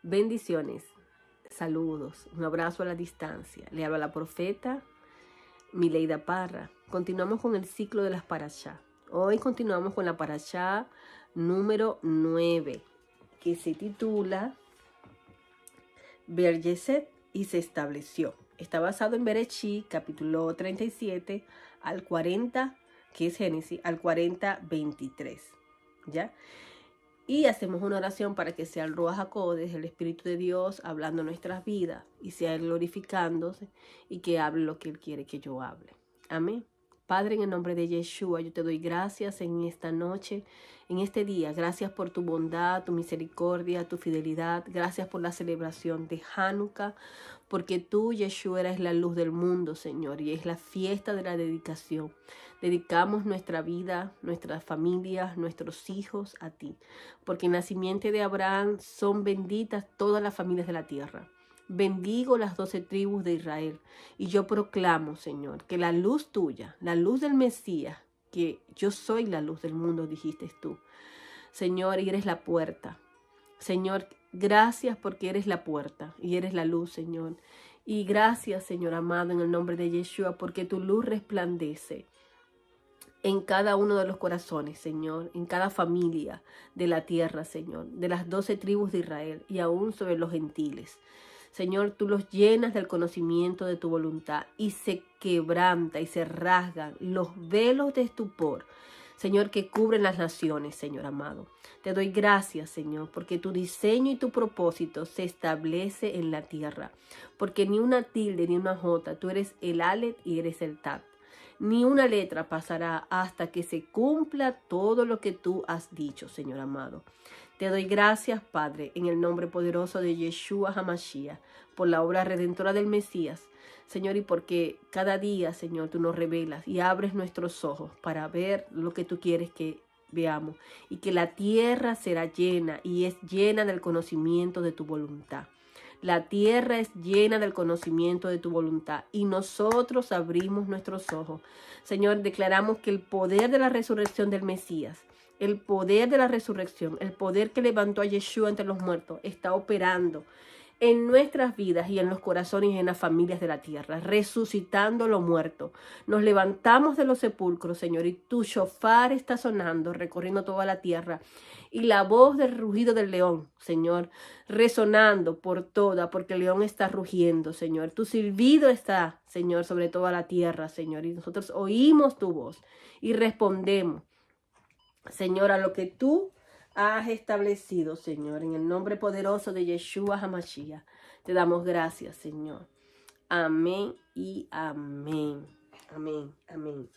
Bendiciones, saludos, un abrazo a la distancia. Le habla la profeta Mileida Parra. Continuamos con el ciclo de las parashá. Hoy continuamos con la parashá número 9, que se titula Beryeset y se estableció. Está basado en Bereshit, capítulo 37 al 40, que es Génesis, al 40:23. ¿Ya? Y hacemos una oración para que sea el Ruach HaKodesh, el Espíritu de Dios, hablando nuestras vidas y sea Él glorificándose y que hable lo que Él quiere que yo hable. Amén. Padre, en el nombre de Yeshua, yo te doy gracias en esta noche, en este día. Gracias por tu bondad, tu misericordia, tu fidelidad. Gracias por la celebración de Hanukkah, porque tú, Yeshua, eres la luz del mundo, Señor, y es la fiesta de la dedicación. Dedicamos nuestra vida, nuestras familias, nuestros hijos a ti, porque en la simiente de Abraham son benditas todas las familias de la tierra. Bendigo las 12 tribus de Israel y yo proclamo, Señor, que la luz tuya, la luz del Mesías, que yo soy la luz del mundo, dijiste tú, Señor, y eres la puerta. Señor, gracias porque eres la puerta y eres la luz, Señor. Y gracias, Señor amado, en el nombre de Yeshua, porque tu luz resplandece en cada uno de los corazones, Señor, en cada familia de la tierra, Señor, de las 12 tribus de Israel y aún sobre los gentiles. Señor, tú los llenas del conocimiento de tu voluntad y se quebranta y se rasgan los velos de estupor, Señor, que cubren las naciones, Señor amado. Te doy gracias, Señor, porque tu diseño y tu propósito se establece en la tierra, porque ni una tilde ni una jota, tú eres el Aleph y eres el Tat. Ni una letra pasará hasta que se cumpla todo lo que tú has dicho, Señor amado. Te doy gracias, Padre, en el nombre poderoso de Yeshua HaMashiach, por la obra redentora del Mesías, Señor, y porque cada día, Señor, tú nos revelas y abres nuestros ojos para ver lo que tú quieres que veamos, y que la tierra será llena y es llena del conocimiento de tu voluntad. La tierra es llena del conocimiento de tu voluntad y nosotros abrimos nuestros ojos. Señor, declaramos que el poder de la resurrección del Mesías, el poder de la resurrección, el poder que levantó a Yeshua entre los muertos, está operando en nuestras vidas y en los corazones y en las familias de la tierra, resucitando lo muerto. Nos levantamos de los sepulcros, Señor, y tu shofar está sonando, recorriendo toda la tierra. Y la voz del rugido del león, Señor, resonando por toda, porque el león está rugiendo, Señor. Tu silbido está, Señor, sobre toda la tierra, Señor. Y nosotros oímos tu voz y respondemos, Señor, a lo que tú has establecido, Señor. En el nombre poderoso de Yeshua HaMashiach, te damos gracias, Señor. Amén y amén. Amén, amén.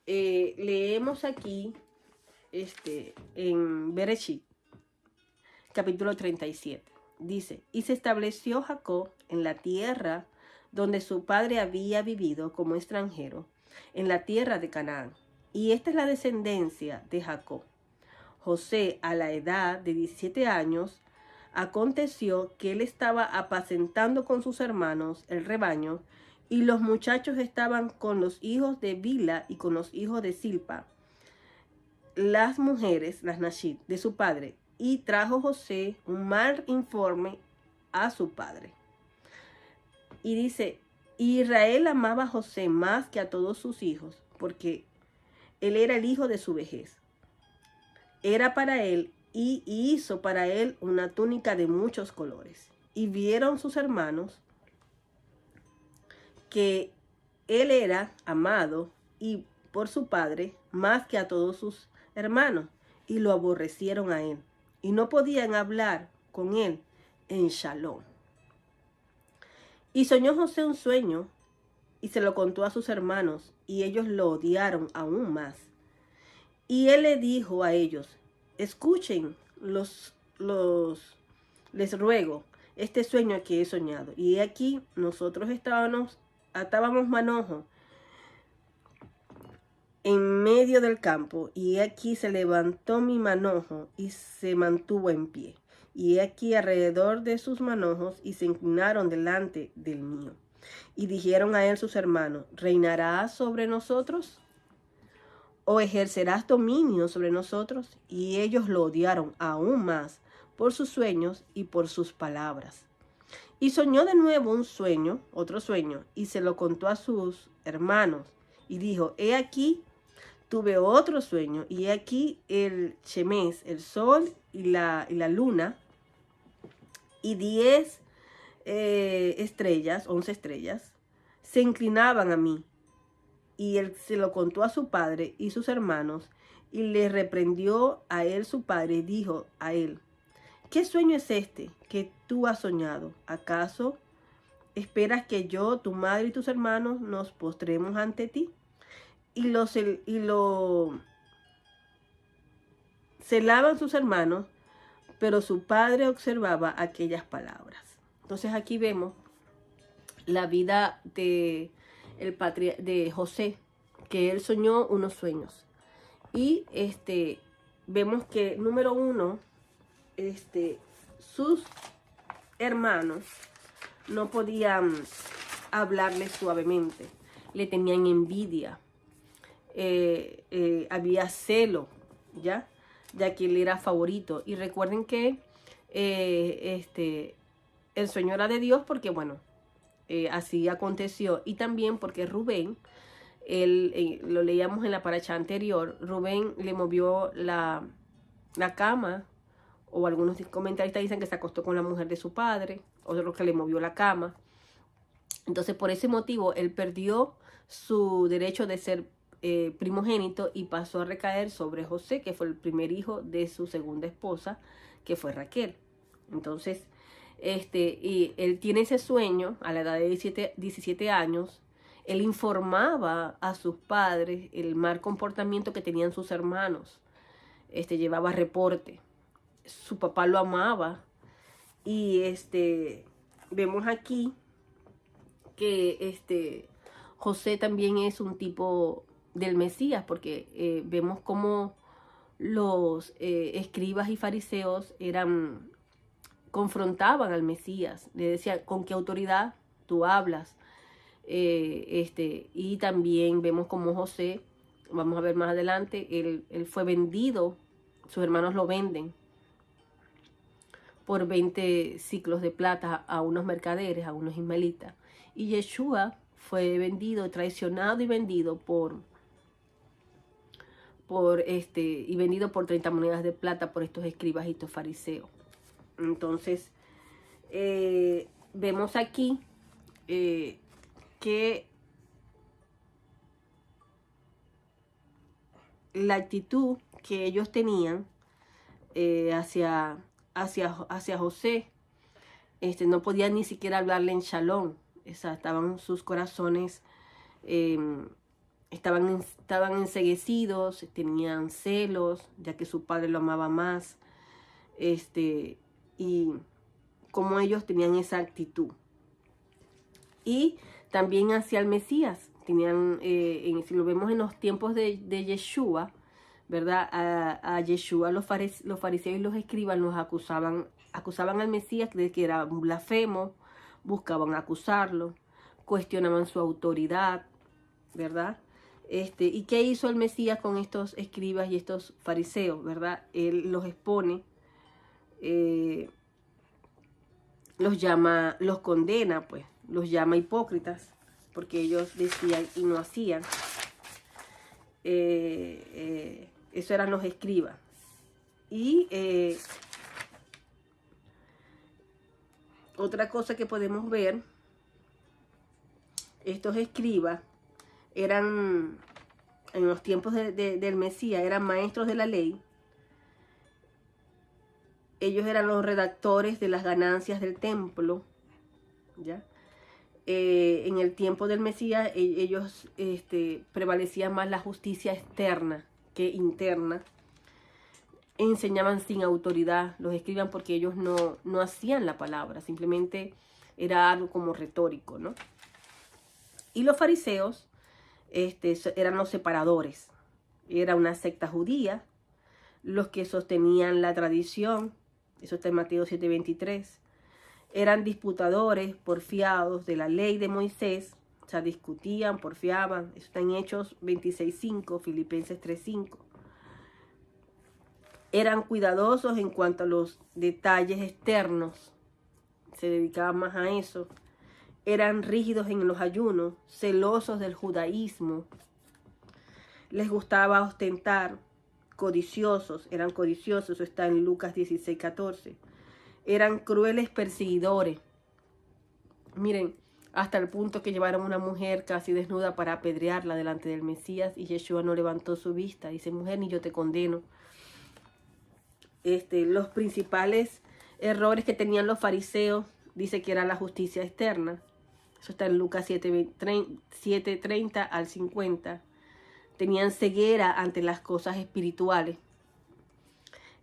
Leemos aquí en Bereshit, capítulo 37. Dice, y se estableció Jacob en la tierra donde su padre había vivido como extranjero, en la tierra de Canaán. Y esta es la descendencia de Jacob. José, a la edad de 17 años, aconteció que él estaba apacentando con sus hermanos el rebaño, y los muchachos estaban con los hijos de Bila y con los hijos de Silpa, las mujeres, las Nashid, de su padre, y trajo José un mal informe a su padre. Y dice, Israel amaba a José más que a todos sus hijos, porque él era el hijo de su vejez. Era para él y hizo para él una túnica de muchos colores. Y vieron sus hermanos que él era amado y por su padre más que a todos sus hermanos, y lo aborrecieron a él, y no podían hablar con él en Shalom. Y soñó José un sueño, y se lo contó a sus hermanos, y ellos lo odiaron aún más. Y él le dijo a ellos, escuchen, les ruego, este sueño que he soñado. Y aquí nosotros atábamos manojo en medio del campo, y aquí se levantó mi manojo y se mantuvo en pie. Y aquí alrededor de sus manojos, y se inclinaron delante del mío. Y dijeron a él sus hermanos, ¿reinarás sobre nosotros? ¿O ejercerás dominio sobre nosotros? Y ellos lo odiaron aún más, por sus sueños y por sus palabras. Y soñó de nuevo un sueño, otro sueño, y se lo contó a sus hermanos. Y dijo, he aquí, tuve otro sueño, y he aquí el Shemesh, el sol y la luna, y 10 estrellas, 11 estrellas, se inclinaban a mí. Y él se lo contó a su padre y sus hermanos, y le reprendió a él su padre, y dijo a él, ¿qué sueño es este que tú has soñado? ¿Acaso esperas que yo, tu madre y tus hermanos nos postremos ante ti? Y lo celaban sus hermanos, pero su padre observaba aquellas palabras. Entonces aquí vemos la vida de José, que él soñó unos sueños. Y vemos que, número uno, sus hermanos no podían hablarle suavemente, le tenían envidia, había celo, ya que él era favorito. Y recuerden que el sueño era de Dios porque, bueno, así aconteció. Y también porque Rubén, lo leíamos en la paracha anterior, Rubén le movió la cama, o algunos comentaristas dicen que se acostó con la mujer de su padre, otros que le movió la cama. Entonces, por ese motivo, él perdió su derecho de ser primogénito y pasó a recaer sobre José, que fue el primer hijo de su segunda esposa, que fue Raquel. Entonces, y él tiene ese sueño a la edad de 17 años. Él informaba a sus padres el mal comportamiento que tenían sus hermanos. Llevaba reporte. Su papá lo amaba. Y vemos aquí que José también es un tipo del Mesías, porque vemos cómo los escribas y fariseos confrontaban al Mesías. Le decían, ¿con qué autoridad tú hablas? Y también vemos como José, vamos a ver más adelante, él fue vendido, sus hermanos lo venden por 20 ciclos de plata a unos mercaderes, a unos ismaelitas. Y Yeshua fue vendido, traicionado y vendido por 30 monedas de plata por estos escribas y estos fariseos. Entonces, vemos aquí que la actitud que ellos tenían hacia José, no podían ni siquiera hablarle en shalom. Estaban sus corazones, estaban enceguecidos, tenían celos, ya que su padre lo amaba más, y como ellos tenían esa actitud. Y también hacia el Mesías, tenían, si lo vemos en los tiempos de Yeshua, ¿verdad? A Yeshua los fariseos y los escribas los acusaban al Mesías de que era un blasfemo, buscaban acusarlo, cuestionaban su autoridad, ¿verdad? ¿Y qué hizo el Mesías con estos escribas y estos fariseos, verdad? Él los expone, los condena, pues, los llama hipócritas, porque ellos decían y no hacían. Eso eran los escribas. Y otra cosa que podemos ver, estos escribas eran, en los tiempos del Mesías, eran maestros de la ley. Ellos eran los redactores de las ganancias del templo, ¿ya? En el tiempo del Mesías, ellos prevalecía más la justicia externa que interna. Enseñaban sin autoridad, los escriban porque ellos no hacían la palabra, simplemente era algo como retórico, ¿no? Y los fariseos eran los separadores, era una secta judía, los que sostenían la tradición, eso está en Mateo 7:23, eran disputadores, porfiados de la ley de Moisés, o sea, discutían, porfiaban, eso está en Hechos 26:5, Filipenses 3:5. Eran cuidadosos en cuanto a los detalles externos, se dedicaban más a eso. Eran rígidos en los ayunos, celosos del judaísmo. Les gustaba ostentar, codiciosos, eran codiciosos, eso está en Lucas 16:14. Eran crueles perseguidores. Miren, hasta el punto que llevaron una mujer casi desnuda para apedrearla delante del Mesías, y Yeshua no levantó su vista. Dice: mujer, ni yo te condeno. Los principales errores que tenían los fariseos, dice que era la justicia externa. Eso está en Lucas 7:30 al 50. Tenían ceguera ante las cosas espirituales.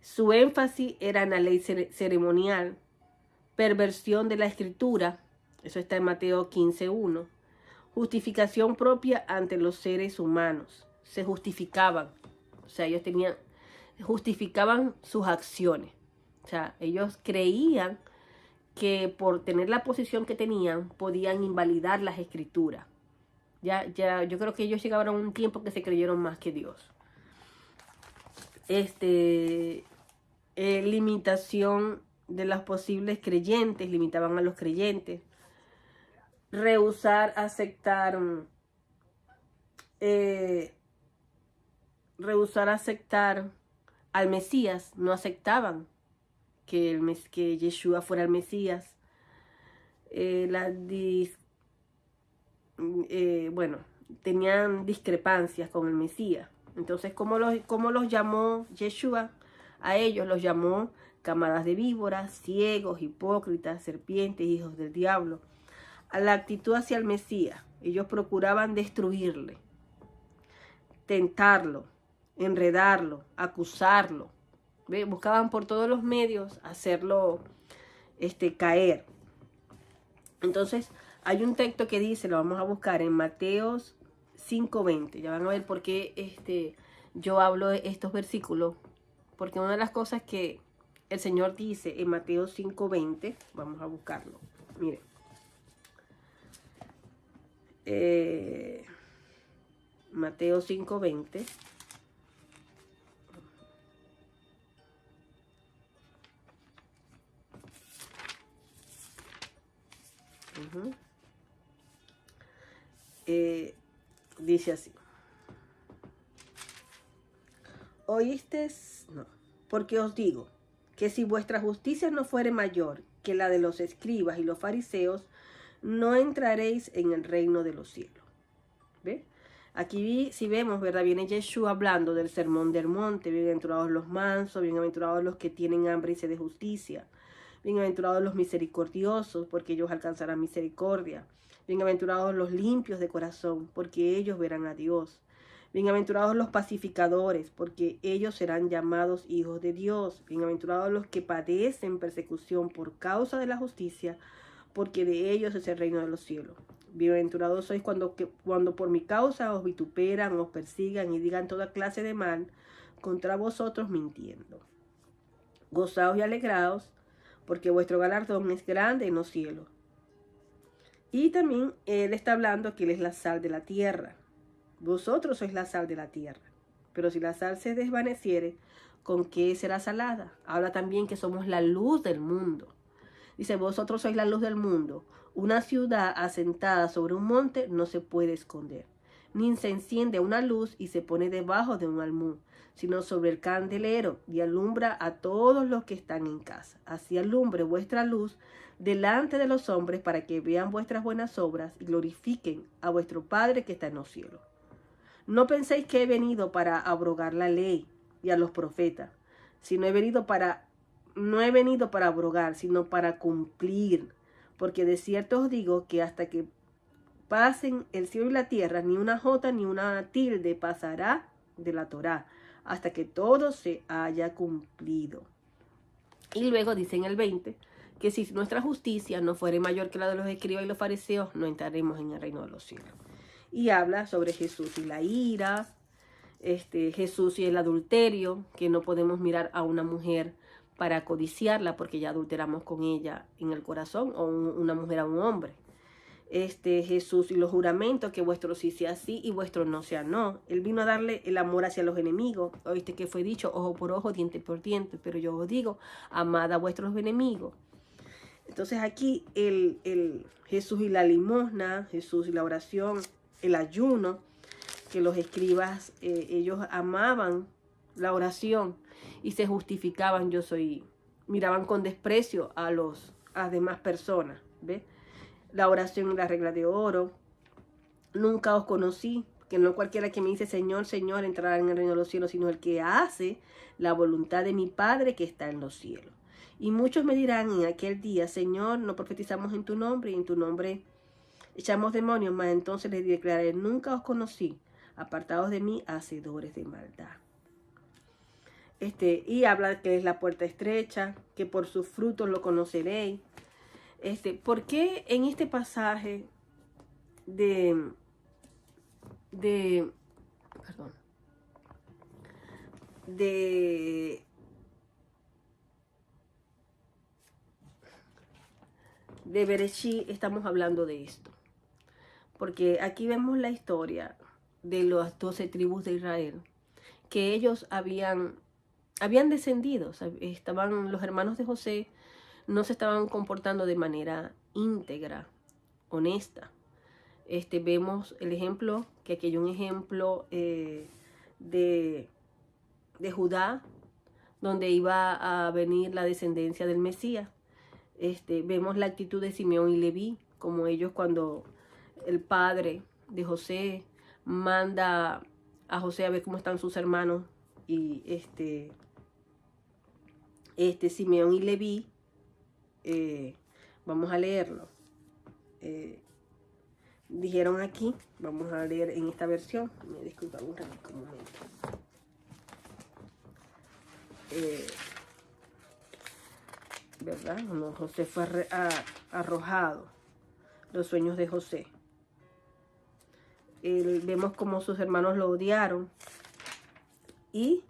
Su énfasis era en la ley ceremonial, perversión de la escritura. Eso está en Mateo 15:1. Justificación propia ante los seres humanos. Se justificaban. O sea, ellos justificaban sus acciones. O sea, ellos creían que por tener la posición que tenían, podían invalidar las escrituras. Yo creo que ellos llegaron a un tiempo que se creyeron más que Dios. Limitación de los posibles creyentes, limitaban a los creyentes. Rehusar aceptar al Mesías, no aceptaban que Yeshua fuera el Mesías. Tenían discrepancias con el Mesías. Entonces, ¿cómo los llamó Yeshua? A ellos los llamó camadas de víboras, ciegos, hipócritas, serpientes, hijos del diablo. A la actitud hacia el Mesías, ellos procuraban destruirle, tentarlo, enredarlo, acusarlo. Buscaban por todos los medios hacerlo caer. Entonces, hay un texto que dice, lo vamos a buscar en Mateo 5:20. Ya van a ver por qué yo hablo de estos versículos. Porque una de las cosas que el Señor dice en Mateo 5:20, vamos a buscarlo. Miren. Mateo 5:20. Dice así: ¿oísteis? No, porque os digo que si vuestra justicia no fuere mayor que la de los escribas y los fariseos, no entraréis en el reino de los cielos. ¿Ve? Aquí si vemos, ¿verdad? Viene Yeshua hablando del sermón del monte. Bienaventurados los mansos, bienaventurados los que tienen hambre y sed de justicia. Bienaventurados los misericordiosos, porque ellos alcanzarán misericordia. Bienaventurados los limpios de corazón, porque ellos verán a Dios. Bienaventurados los pacificadores, porque ellos serán llamados hijos de Dios. Bienaventurados los que padecen persecución por causa de la justicia, porque de ellos es el reino de los cielos. Bienaventurados sois cuando por mi causa os vituperan, os persigan y digan toda clase de mal contra vosotros mintiendo. Gozaos y alegraos, porque vuestro galardón es grande en los cielos. Y también él está hablando que él es la sal de la tierra. Vosotros sois la sal de la tierra. Pero si la sal se desvaneciere, ¿con qué será salada? Habla también que somos la luz del mundo. Dice: vosotros sois la luz del mundo. Una ciudad asentada sobre un monte no se puede esconder. Ni se enciende una luz y se pone debajo de un almud, sino sobre el candelero, y alumbra a todos los que están en casa. Así alumbre vuestra luz delante de los hombres, para que vean vuestras buenas obras y glorifiquen a vuestro Padre que está en los cielos. No penséis que he venido para abrogar la ley y a los profetas, no he venido para abrogar, sino para cumplir. Porque de cierto os digo que hasta que pasen el cielo y la tierra, ni una jota ni una tilde pasará de la Torá, hasta que todo se haya cumplido. Y luego dice en el 20, que si nuestra justicia no fuere mayor que la de los escribas y los fariseos, no entraremos en el reino de los cielos. Y habla sobre Jesús y la ira, Jesús y el adulterio, que no podemos mirar a una mujer para codiciarla porque ya adulteramos con ella en el corazón, o una mujer a un hombre. Jesús, y los juramentos, que vuestro sí sea sí y vuestro no sea no. Él vino a darle el amor hacia los enemigos. Oíste que fue dicho, ojo por ojo, diente por diente, pero yo os digo, amad a vuestros enemigos. Entonces aquí el Jesús y la limosna, Jesús y la oración, el ayuno, que los escribas, ellos amaban la oración y se justificaban, miraban con desprecio a las demás personas, ¿ves? La oración y la regla de oro. Nunca os conocí, que no cualquiera que me dice Señor, Señor, entrará en el reino de los cielos, sino el que hace la voluntad de mi Padre que está en los cielos. Y muchos me dirán en aquel día, Señor, no profetizamos en tu nombre, y en tu nombre echamos demonios, mas entonces les declararé, nunca os conocí, apartados de mí, hacedores de maldad. Y habla que es la puerta estrecha, que por sus frutos lo conoceréis. ¿Por qué en este pasaje de Bereshit estamos hablando de esto? Porque aquí vemos la historia de las 12 tribus de Israel, que ellos habían descendido, estaban los hermanos de José, no se estaban comportando de manera íntegra, honesta. Vemos el ejemplo, que aquí hay un ejemplo de Judá, donde iba a venir la descendencia del Mesías. Vemos la actitud de Simeón y Leví, como ellos, cuando el padre de José manda a José a ver cómo están sus hermanos, y Simeón y Leví, vamos a leerlo, dijeron aquí, vamos a leer en esta versión, me disculpan un ratito, un momento. ¿Verdad? No, José fue arrojado, los sueños de José. Vemos como sus hermanos lo odiaron, y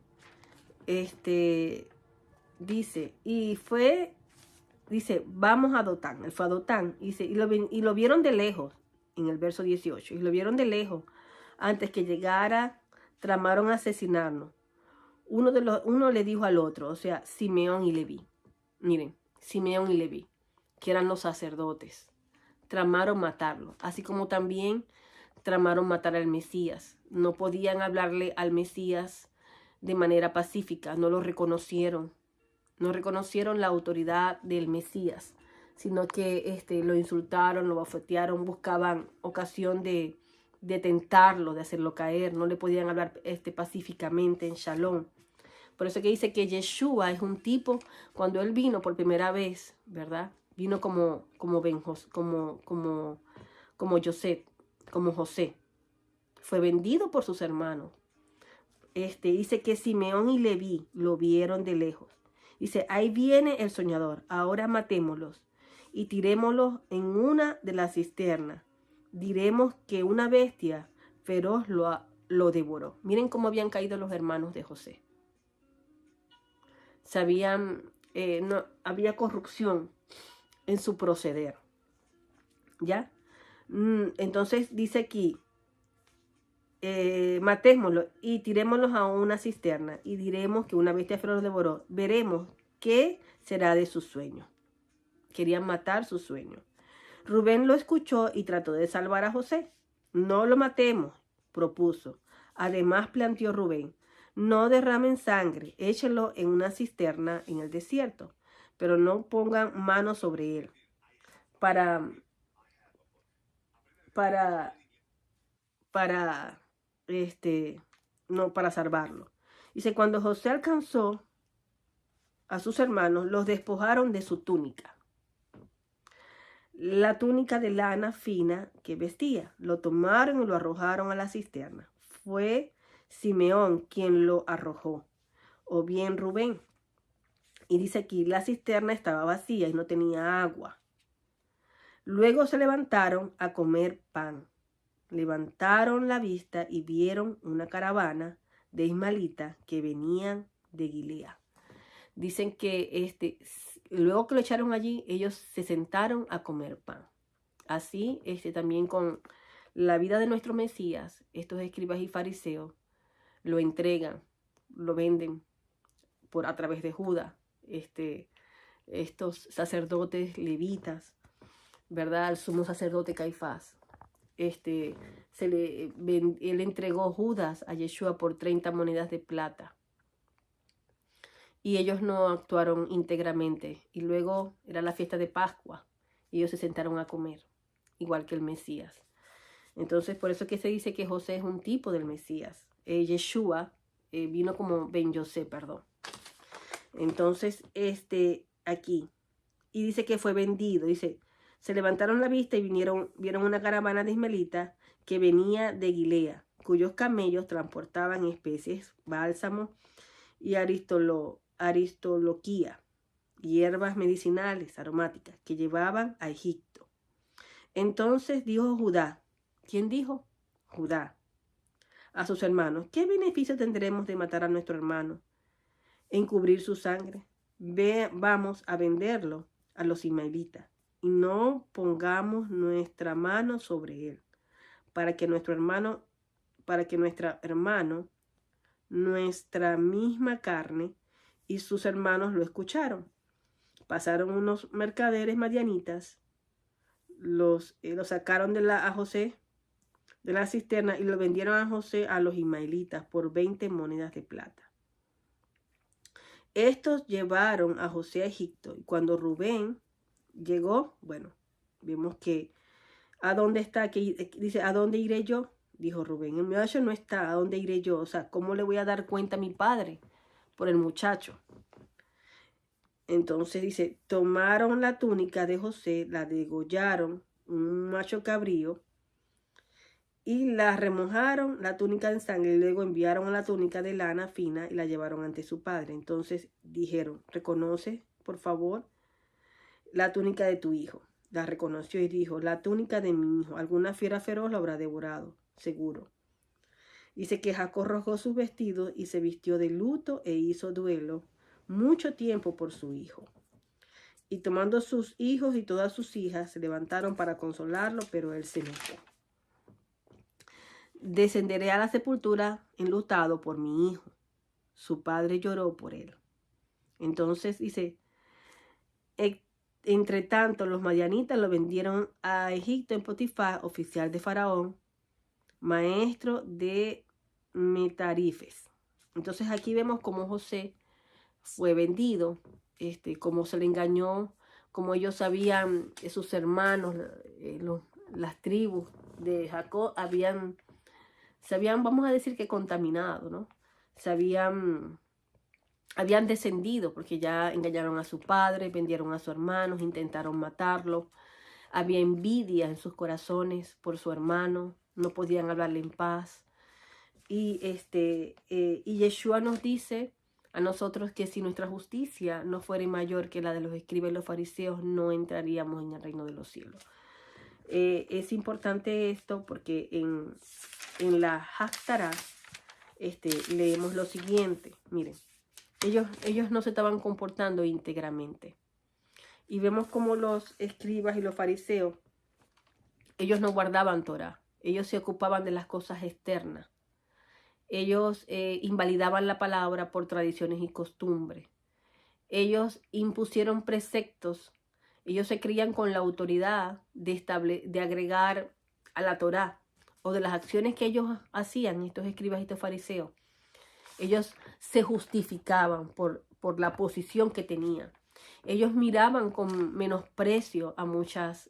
dice, vamos a Dotán. Él fue a Dotán, dice, y lo vieron de lejos, en el verso 18, y lo vieron de lejos, antes que llegara, tramaron asesinarnos. Uno le dijo al otro, o sea, Simeón y Leví. Miren, Simeón y Leví, que eran los sacerdotes, tramaron matarlo, así como también tramaron matar al Mesías. No podían hablarle al Mesías de manera pacífica, no lo reconocieron. No reconocieron la autoridad del Mesías, sino que lo insultaron, lo bofetearon, buscaban ocasión de tentarlo, de hacerlo caer. No le podían hablar pacíficamente en Shalom. Por eso que dice que Yeshua es un tipo, cuando él vino por primera vez, ¿verdad? Vino como José. Fue vendido por sus hermanos. Dice que Simeón y Leví lo vieron de lejos. Dice, ahí viene el soñador, ahora matémoslos y tirémoslos en una de las cisternas. Diremos que una bestia feroz lo devoró. Miren cómo habían caído los hermanos de José. Había corrupción en su proceder. ¿Ya? Entonces dice aquí, matémoslo y tirémoslos a una cisterna y diremos que una bestia feroz los devoró. Veremos qué será de sus sueños. Querían matar sus sueños. Rubén lo escuchó y trató de salvar a José. No lo matemos, propuso. Además planteó Rubén, no derramen sangre, échenlo en una cisterna en el desierto, pero no pongan manos sobre él para salvarlo. Dice, cuando José alcanzó a sus hermanos, los despojaron de su túnica, la túnica de lana fina que vestía. Lo tomaron y lo arrojaron a la cisterna. Fue Simeón quien lo arrojó, o bien Rubén. Y dice aquí, la cisterna estaba vacía y no tenía agua. Luego se levantaron a comer pan. Levantaron la vista y vieron una caravana de ismaelitas que venían de Gilead. Dicen que luego que lo echaron allí, ellos se sentaron a comer pan. Así, también con la vida de nuestro Mesías, estos escribas y fariseos lo entregan, lo venden a través de Judas, estos sacerdotes levitas, ¿verdad? Al sumo sacerdote Caifás. Él entregó Judas a Yeshua por 30 monedas de plata. Y ellos no actuaron íntegramente. Y luego era la fiesta de Pascua. Y ellos se sentaron a comer, igual que el Mesías. Entonces, por eso que se dice que José es un tipo del Mesías. Yeshua vino como Ben Yosé, perdón. Entonces, aquí. Y dice que fue vendido. Dice, se levantaron la vista y vieron una caravana de ismaelitas que venía de Galilea, cuyos camellos transportaban especies, bálsamo y aristoloquía, hierbas medicinales aromáticas que llevaban a Egipto. Entonces dijo Judá, ¿quién dijo? Judá, a sus hermanos, ¿qué beneficio tendremos de matar a nuestro hermano, encubrir su sangre? Vamos a venderlo a los ismaelitas y no pongamos nuestra mano sobre él, para que nuestra misma carne y sus hermanos lo escucharon. Pasaron unos mercaderes madianitas, lo sacaron a José de la cisterna y lo vendieron a José a los ismaelitas por 20 monedas de plata. Estos llevaron a José a Egipto y cuando Rubén llegó, bueno, vemos que ¿a dónde está? Que dice, ¿a dónde iré yo? Dijo Rubén, el muchacho no está, ¿a dónde iré yo? O sea, ¿cómo le voy a dar cuenta a mi padre por el muchacho? Entonces dice, tomaron la túnica de José, la degollaron, un macho cabrío, y la remojaron la túnica en sangre, y luego enviaron a la túnica de lana fina y la llevaron ante su padre. Entonces dijeron, reconoce, por favor, la túnica de tu hijo. La reconoció y dijo, la túnica de mi hijo, alguna fiera feroz lo habrá devorado, seguro. Dice que Jacob rasgó sus vestidos y se vistió de luto e hizo duelo mucho tiempo por su hijo. Y tomando sus hijos y todas sus hijas, se levantaron para consolarlo, pero él se negó. Descenderé a la sepultura enlutado por mi hijo. Su padre lloró por él. Entonces dice, entre tanto los madianitas lo vendieron a Egipto en Potifar, oficial de Faraón, maestro de Metarifes. Entonces aquí vemos cómo José fue vendido, cómo se le engañó, cómo ellos sabían, sus hermanos, las tribus de Jacob se habían, vamos a decir que contaminado, ¿no? Habían descendido porque ya engañaron a su padre, vendieron a sus hermanos, intentaron matarlo. Había envidia en sus corazones por su hermano, no podían hablarle en paz. Y Yeshua nos dice a nosotros que si nuestra justicia no fuera mayor que la de los escribas y los fariseos, no entraríamos en el reino de los cielos. Es importante esto porque en la Haftará leemos lo siguiente. Miren, ellos no se estaban comportando íntegramente. Y vemos como los escribas y los fariseos, ellos no guardaban Torah. Ellos se ocupaban de las cosas externas. Ellos invalidaban la palabra por tradiciones y costumbres. Ellos impusieron preceptos. Ellos se creían con la autoridad de agregar a la Torá o de las acciones que ellos hacían, estos escribas y estos fariseos. Ellos se justificaban por la posición que tenían. Ellos miraban con menosprecio a muchas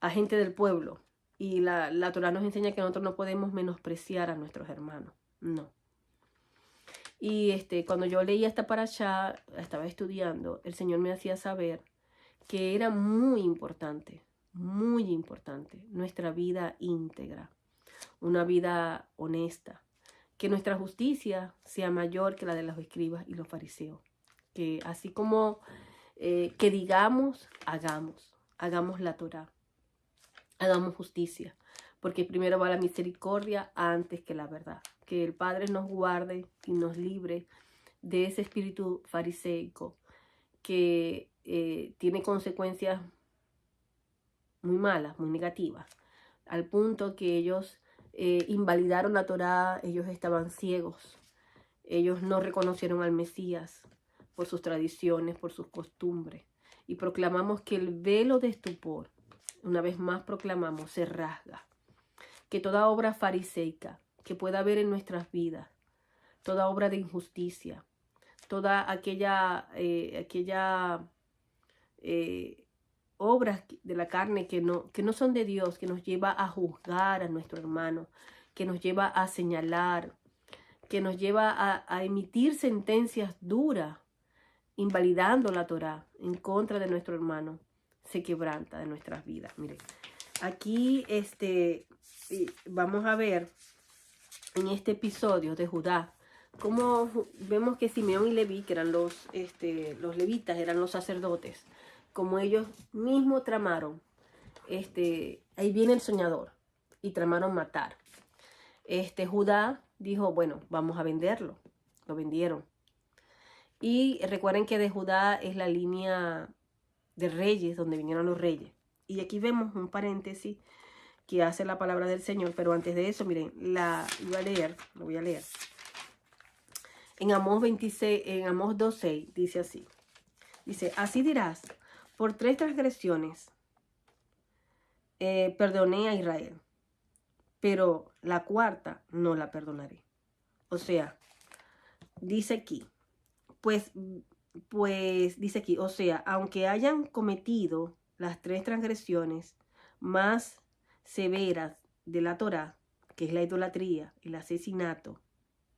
a gente del pueblo. Y la Torá nos enseña que nosotros no podemos menospreciar a nuestros hermanos. No. Y cuando yo leía esta parashá, estaba estudiando, el Señor me hacía saber que era muy importante nuestra vida íntegra, una vida honesta, que nuestra justicia sea mayor que la de los escribas y los fariseos, que así como que digamos, hagamos la Torá, hagamos justicia, porque primero va la misericordia antes que la verdad. Que el Padre nos guarde y nos libre de ese espíritu fariseico que tiene consecuencias muy malas, muy negativas, al punto que ellos invalidaron la Torá, ellos estaban ciegos, ellos no reconocieron al Mesías por sus tradiciones, por sus costumbres, y proclamamos que el velo de estupor, una vez más proclamamos, se rasga, que toda obra fariseica que pueda haber en nuestras vidas, toda obra de injusticia, toda aquella obras de la carne que no son de Dios, que nos lleva a juzgar a nuestro hermano, que nos lleva a señalar, que nos lleva a emitir sentencias duras, invalidando la Torá en contra de nuestro hermano, se quebranta de nuestras vidas. Miren, aquí vamos a ver en este episodio de Judá, cómo vemos que Simeón y Leví, que eran los levitas, eran los sacerdotes, como ellos mismos tramaron, ahí viene el soñador, y tramaron matar. Judá dijo, bueno, vamos a venderlo. Lo vendieron. Y recuerden que de Judá es la línea de reyes, donde vinieron los reyes. Y aquí vemos un paréntesis que hace la palabra del Señor, pero antes de eso, miren, lo voy a leer. En Amós 2:6 dice así. Dice, así dirás, por 3 transgresiones perdoné a Israel, pero la 4ª no la perdonaré. O sea, dice aquí, pues dice aquí, o sea, aunque hayan cometido las 3 transgresiones más severas de la Torá, que es la idolatría, el asesinato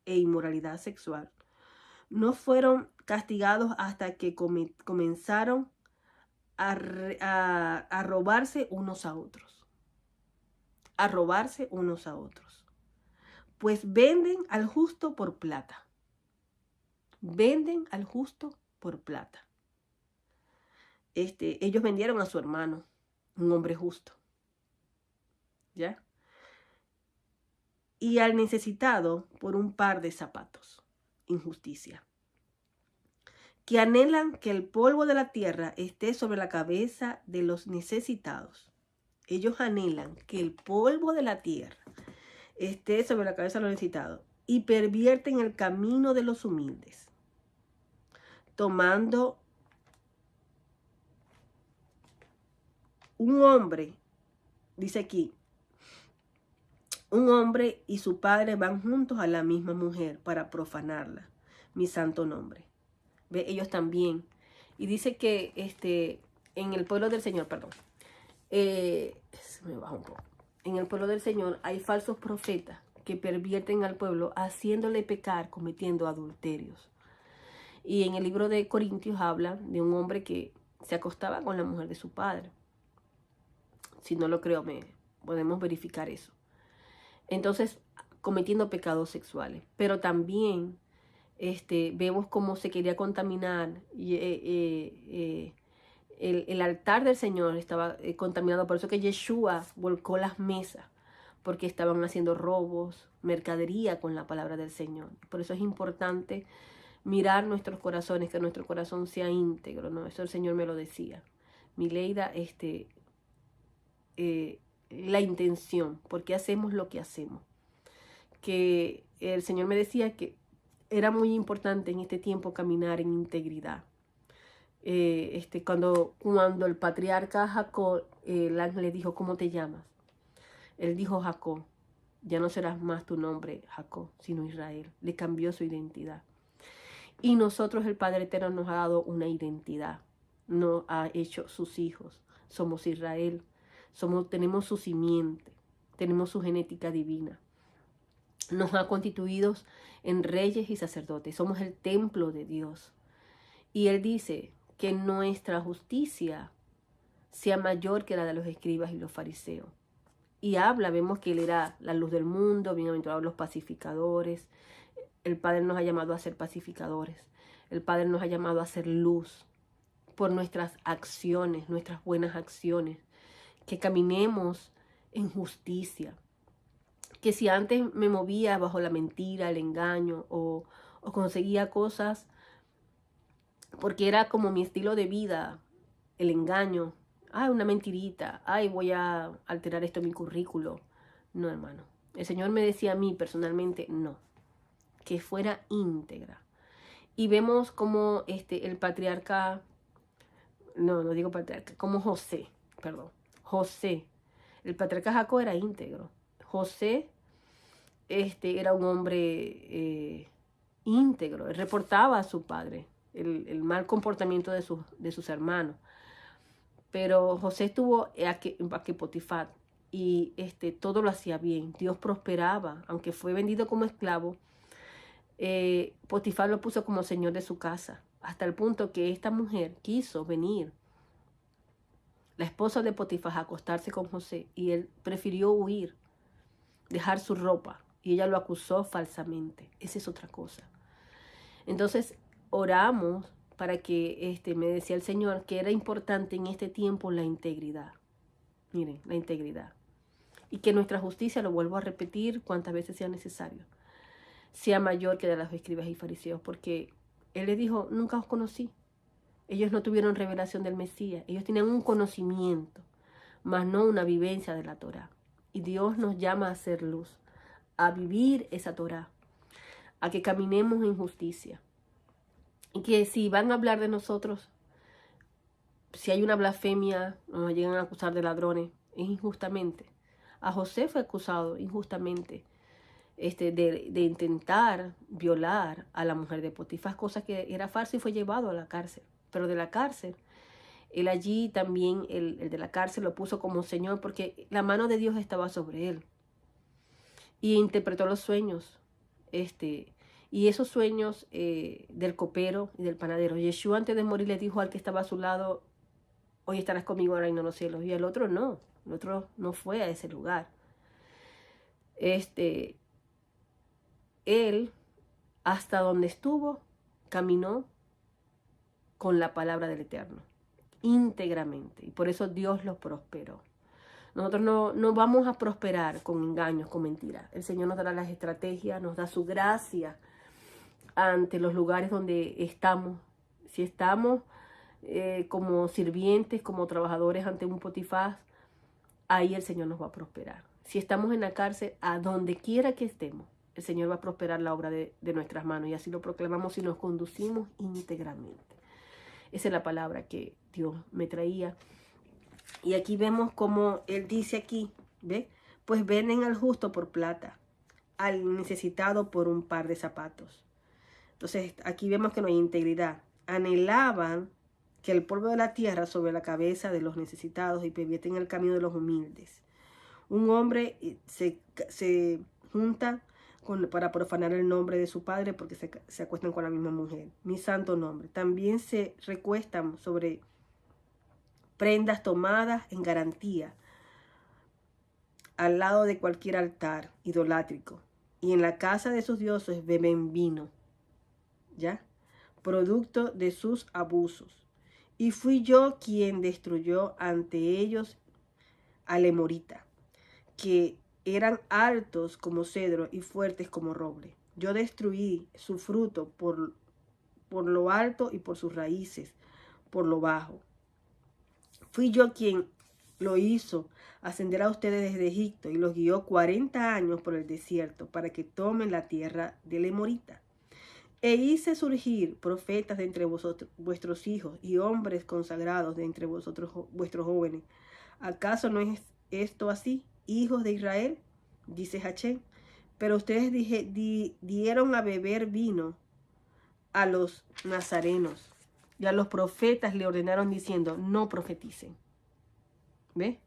e inmoralidad sexual, no fueron castigados hasta que comenzaron a robarse unos a otros. A robarse unos a otros. Pues venden al justo por plata. Venden al justo por plata. Ellos vendieron a su hermano, un hombre justo. ¿Ya? Y al necesitado por un par de zapatos. Injusticia. Que anhelan que el polvo de la tierra esté sobre la cabeza de los necesitados. Ellos anhelan que el polvo de la tierra esté sobre la cabeza de los necesitados y pervierten el camino de los humildes, tomando un hombre, dice aquí, un hombre y su padre van juntos a la misma mujer para profanarla, mi santo nombre. ¿Ve? Ellos también. Y dice que en el pueblo del Señor, se me baja un poco. En el pueblo del Señor hay falsos profetas que pervierten al pueblo haciéndole pecar, cometiendo adulterios. Y en el libro de Corintios habla de un hombre que se acostaba con la mujer de su padre. Si no lo creo, podemos verificar eso. Entonces, cometiendo pecados sexuales. Pero también vemos cómo se quería contaminar el altar del Señor estaba contaminado. Por eso que Yeshua volcó las mesas, porque estaban haciendo robos, mercadería con la palabra del Señor. Por eso es importante mirar nuestros corazones, que nuestro corazón sea íntegro, ¿no? Eso el Señor me lo decía. Mileida, la intención, por qué hacemos lo que hacemos. Que el Señor me decía que era muy importante en este tiempo caminar en integridad. Cuando el patriarca Jacob, el ángel le dijo, ¿cómo te llamas? Él dijo Jacob. Ya no serás más tu nombre Jacob, sino Israel. Le cambió su identidad. Y nosotros, el Padre Eterno, nos ha dado una identidad. Nos ha hecho sus hijos. Somos Israel. Tenemos su simiente. Tenemos su genética divina. Nos ha constituido en reyes y sacerdotes. Somos el templo de Dios. Y Él dice que nuestra justicia sea mayor que la de los escribas y los fariseos. Y vemos que Él era la luz del mundo, bienaventurados los pacificadores. El Padre nos ha llamado a ser pacificadores. El Padre nos ha llamado a ser luz por nuestras acciones, nuestras buenas acciones. Que caminemos en justicia. Que si antes me movía bajo la mentira, el engaño o conseguía cosas porque era como mi estilo de vida, el engaño. Ay, una mentirita. Ay, voy a alterar esto en mi currículo. No, hermano. El Señor me decía a mí personalmente, no. Que fuera íntegra. Y vemos como el patriarca, no digo patriarca, como José, perdón. José. El patriarca Jacob era íntegro. José era un hombre íntegro. Él reportaba a su padre el mal comportamiento de sus hermanos. Pero José estuvo a Potifar y todo lo hacía bien. Dios prosperaba, aunque fue vendido como esclavo. Potifar lo puso como señor de su casa, hasta el punto que esta mujer quiso venir, la esposa de Potifar, a acostarse con José, y él prefirió huir, dejar su ropa, y ella lo acusó falsamente. Esa es otra cosa. Entonces oramos para que me decía el Señor que era importante en este tiempo la integridad. Miren, la integridad. Y que nuestra justicia, lo vuelvo a repetir cuantas veces sea necesario, sea mayor que de los escribas y fariseos, porque Él les dijo, nunca os conocí. Ellos no tuvieron revelación del Mesías, ellos tenían un conocimiento, mas no una vivencia de la Torá. Y Dios nos llama a hacer luz, a vivir esa Torá, a que caminemos en justicia. Y que si van a hablar de nosotros, si hay una blasfemia, nos llegan a acusar de ladrones, es injustamente. A José fue acusado injustamente de intentar violar a la mujer de Potifar, cosa que era falsa, y fue llevado a la cárcel. Pero de la cárcel, él allí también, el de la cárcel lo puso como señor, porque la mano de Dios estaba sobre él. Y interpretó los sueños, y esos sueños del copero y del panadero. Yeshua antes de morir le dijo al que estaba a su lado, hoy estarás conmigo en el reino de los cielos. Y el otro no fue a ese lugar. Él, hasta donde estuvo, caminó con la palabra del Eterno, íntegramente. Y por eso Dios lo prosperó. Nosotros no vamos a prosperar con engaños, con mentiras. El Señor nos dará las estrategias, nos da su gracia ante los lugares donde estamos. Si estamos como sirvientes, como trabajadores ante un Potifar, ahí el Señor nos va a prosperar. Si estamos en la cárcel, a donde quiera que estemos, el Señor va a prosperar la obra de nuestras manos. Y así lo proclamamos y nos conducimos íntegramente. Esa es la palabra que Dios me traía. Y aquí vemos como Él dice aquí, ¿ve? Pues venden al justo por plata, al necesitado por un par de zapatos. Entonces aquí vemos que no hay integridad. Anhelaban que el polvo de la tierra sobre la cabeza de los necesitados y pervierten el camino de los humildes. Un hombre se junta para profanar el nombre de su padre porque se acuestan con la misma mujer. Mi santo nombre. También se recuestan sobre prendas tomadas en garantía al lado de cualquier altar idolátrico. Y en la casa de sus dioses beben vino, ¿ya? Producto de sus abusos. Y fui yo quien destruyó ante ellos al Emorita, que eran altos como cedro y fuertes como roble. Yo destruí su fruto por lo alto y por sus raíces por lo bajo. Fui yo quien lo hizo ascender a ustedes desde Egipto y los guió 40 años por el desierto para que tomen la tierra del Emorita. E hice surgir profetas de entre vuestros hijos y hombres consagrados de entre vuestros jóvenes. ¿Acaso no es esto así, hijos de Israel? Dice Hachén. Pero ustedes dieron a beber vino a los nazarenos y a los profetas le ordenaron diciendo, no profeticen. ¿Ve?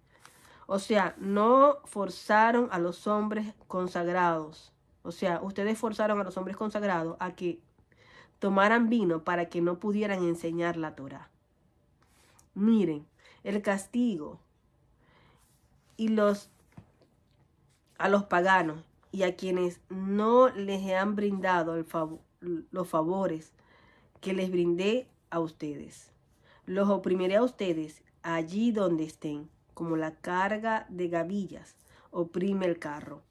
O sea, no forzaron a los hombres consagrados. O sea, ustedes forzaron a los hombres consagrados a que tomaran vino para que no pudieran enseñar la Torá. Miren, el castigo a los paganos y a quienes no les han brindado los favores que les brindé a ustedes. Los oprimiré a ustedes allí donde estén, como la carga de gavillas oprime el carro.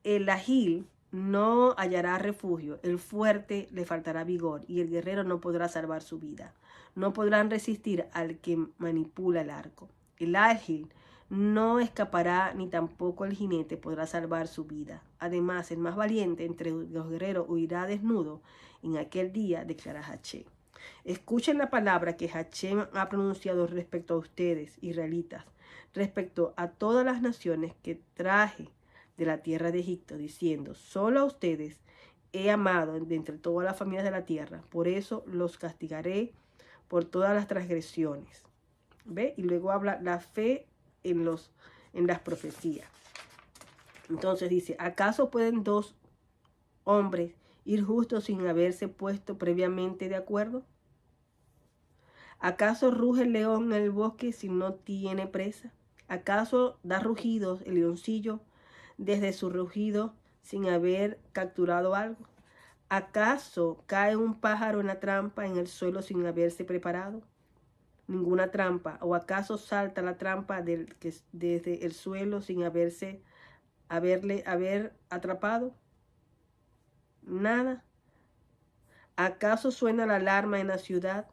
El agil no hallará refugio, el fuerte le faltará vigor y el guerrero no podrá salvar su vida. No podrán resistir al que manipula el arco. El ágil no escapará, ni tampoco el jinete podrá salvar su vida. Además, el más valiente entre los guerreros huirá desnudo en aquel día, declara Hachén. Escuchen la palabra que Hachén ha pronunciado respecto a ustedes, israelitas, respecto a todas las naciones que traje de la tierra de Egipto, diciendo: solo a ustedes he amado de entre todas las familias de la tierra, por eso los castigaré por todas las transgresiones. ¿Ve? Y luego habla la fe en las profecías. Entonces dice: ¿acaso pueden dos hombres ir justos sin haberse puesto previamente de acuerdo? ¿Acaso ruge el león en el bosque si no tiene presa? ¿Acaso da rugidos el leoncillo desde su rugido sin haber capturado algo? ¿Acaso cae un pájaro en la trampa en el suelo sin haberse preparado? Ninguna trampa. ¿O acaso salta la trampa desde el suelo sin haber atrapado? Nada. ¿Acaso suena la alarma en la ciudad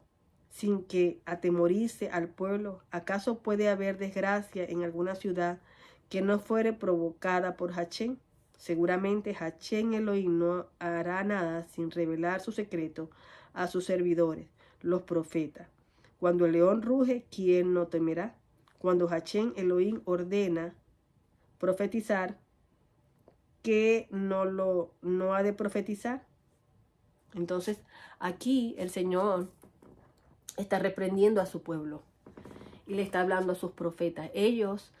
sin que atemorice al pueblo? ¿Acaso puede haber desgracia en alguna ciudad que no fuere provocada por Hachén? Seguramente Hachén Elohim no hará nada sin revelar su secreto a sus servidores, los profetas. Cuando el león ruge, ¿quién no temerá? Cuando Hachén Elohim ordena profetizar, ¿qué no ha de profetizar? Entonces, aquí el Señor está reprendiendo a su pueblo y le está hablando a sus profetas. Ellos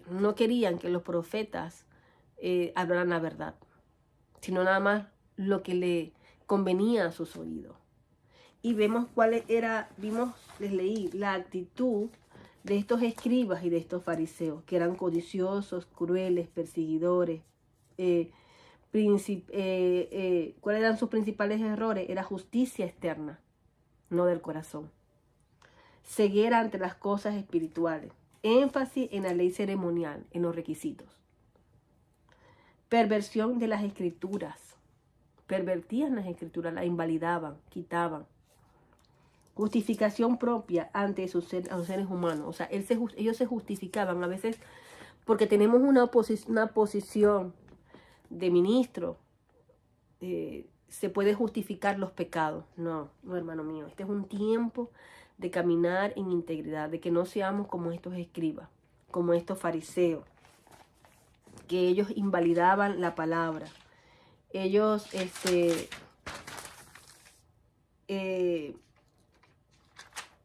no querían que los profetas hablaran la verdad, sino nada más lo que le convenía a sus oídos. Y vemos les leí la actitud de estos escribas y de estos fariseos, que eran codiciosos, crueles, perseguidores. ¿Cuáles eran sus principales errores? Era justicia externa, no del corazón. Ceguera ante las cosas espirituales. Énfasis en la ley ceremonial, en los requisitos. Perversión de las escrituras. Pervertían las escrituras, las invalidaban, quitaban. Justificación propia ante los seres humanos. O sea, ellos se justificaban a veces porque tenemos una posición de ministro. Se puede justificar los pecados. No, hermano mío. Este es un tiempo de caminar en integridad, de que no seamos como estos escribas, como estos fariseos, que ellos invalidaban la palabra. Ellos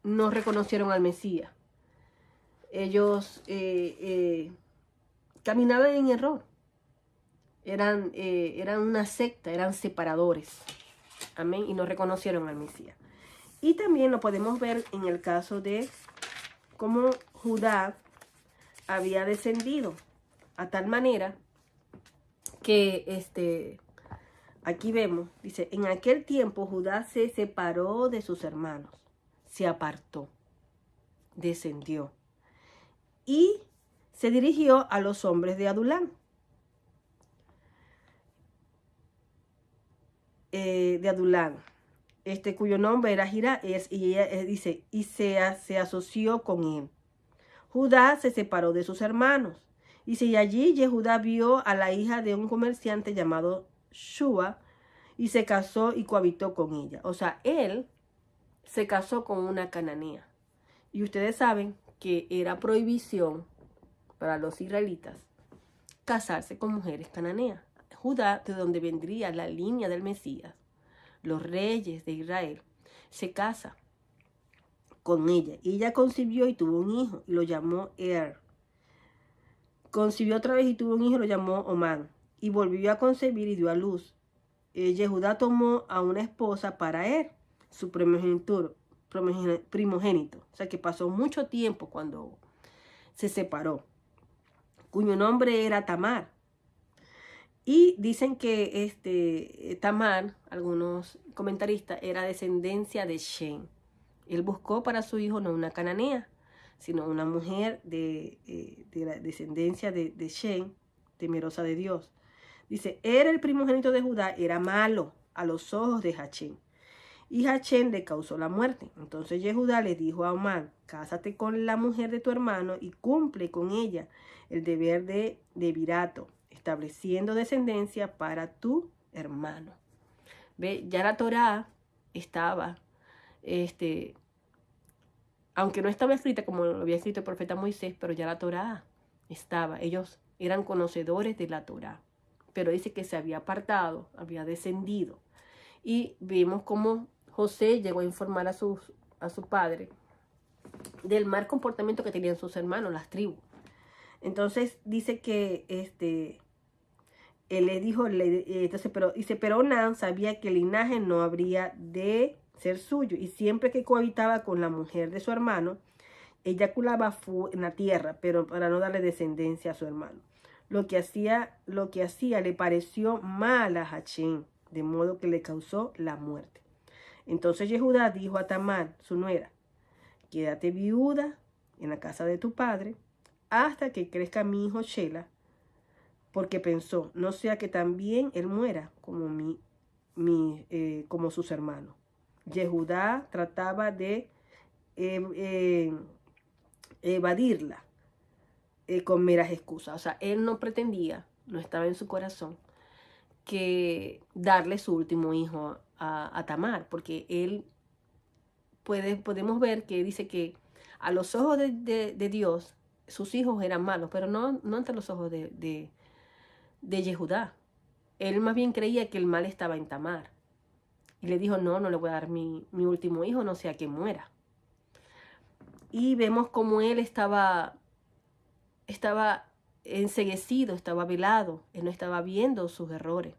no reconocieron al Mesías. Ellos caminaban en error. Eran una secta, eran separadores. Amén. Y no reconocieron al Mesías. Y también lo podemos ver en el caso de cómo Judá había descendido. A tal manera que aquí vemos, dice: en aquel tiempo Judá se separó de sus hermanos. Se apartó, descendió y se dirigió a los hombres de Adulán. Cuyo nombre era Jirá, y ella dice, y se asoció con él. Judá se separó de sus hermanos. Dice, y allí Yehudá vio a la hija de un comerciante llamado Shua, y se casó y cohabitó con ella. O sea, él se casó con una cananea. Y ustedes saben que era prohibición para los israelitas casarse con mujeres cananeas. Judá, de donde vendría la línea del Mesías, los reyes de Israel, se casa con ella. Y ella concibió y tuvo un hijo y lo llamó Concibió otra vez y tuvo un hijo y lo llamó Omán. Y volvió a concebir y dio a luz. Yehudá tomó a una esposa para su primogénito. O sea que pasó mucho tiempo cuando se separó, cuyo nombre era Tamar. Y dicen que Tamar, algunos comentaristas, era descendencia de Shem. Él buscó para su hijo no una cananea, sino una mujer de la descendencia de Shem, temerosa de Dios. Dice, era el primogénito de Judá, era malo a los ojos de Jachn. Y Jachn le causó la muerte. Entonces Yehudá le dijo a Amán, cásate con la mujer de tu hermano y cumple con ella el deber de virato, estableciendo descendencia para tu hermano. ¿Ve? Ya la Torá estaba, aunque no estaba escrita como lo había escrito el profeta Moisés, pero ya la Torá estaba. Ellos eran conocedores de la Torá. Pero dice que se había apartado, había descendido. Y vimos cómo José llegó a informar a su padre del mal comportamiento que tenían sus hermanos, las tribus. Entonces dice que él le dijo, pero Onán sabía que el linaje no habría de ser suyo, y siempre que cohabitaba con la mujer de su hermano, eyaculaba en la tierra, pero para no darle descendencia a su hermano. Lo que hacía le pareció mal a Jachn, de modo que le causó la muerte. Entonces Yehudá dijo a Tamar, su nuera, quédate viuda en la casa de tu padre hasta que crezca mi hijo Shela, porque pensó, no sea que también él muera como como sus hermanos. Yehudá trataba de evadirla con meras excusas. O sea, él no pretendía, no estaba en su corazón, que darle su último hijo a Tamar, porque él podemos ver que dice que a los ojos de Dios sus hijos eran malos, pero no ante los ojos de Yehudá. Él más bien creía que el mal estaba en Tamar y le dijo, no le voy a dar mi último hijo, no sea que muera. Y vemos como él estaba enceguecido, estaba velado, él no estaba viendo sus errores.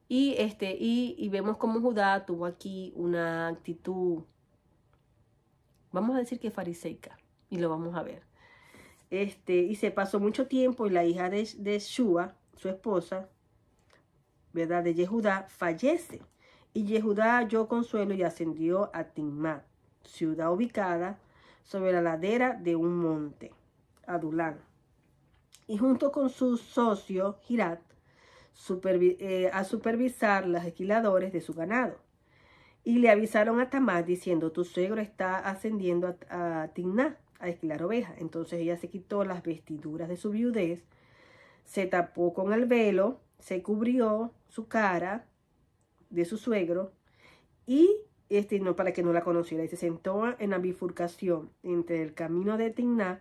Y vemos como Judá tuvo aquí una actitud, vamos a decir que fariseica, y lo vamos a ver. Y se pasó mucho tiempo y la hija de Shua, su esposa, ¿verdad?, de Yehudá, fallece. Y Yehudá halló consuelo y ascendió a Timnat, ciudad ubicada sobre la ladera de un monte, Adulán. Y junto con su socio Hirat, a supervisar los esquiladores de su ganado. Y le avisaron a Tamar diciendo, tu suegro está ascendiendo a Timnat a esquilar ovejas. Entonces ella se quitó las vestiduras de su viudez, se tapó con el velo, se cubrió su cara de su suegro y no, para que no la conociera, y se sentó en la bifurcación entre el camino de Timnat.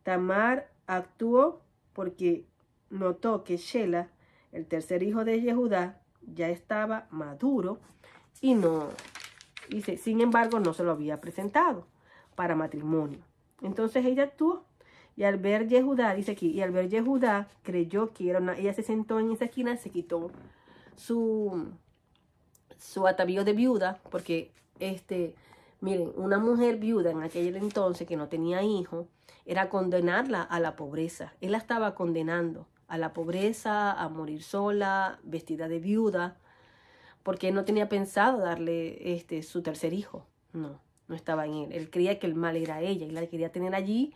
Tamar actuó porque notó que Shela, el tercer hijo de Yehudá, ya estaba maduro y dice, sin embargo, no se lo había presentado para matrimonio. Entonces ella actuó. Y al ver Yehudá, dice aquí, y al ver Yehudá, creyó que era ella se sentó en esa esquina, se quitó su atavío de viuda, porque miren, una mujer viuda en aquel entonces que no tenía hijos, era condenarla a la pobreza. Él la estaba condenando a la pobreza, a morir sola, vestida de viuda, porque él no tenía pensado darle su tercer hijo. No estaba en él. Él creía que el mal era ella y la quería tener allí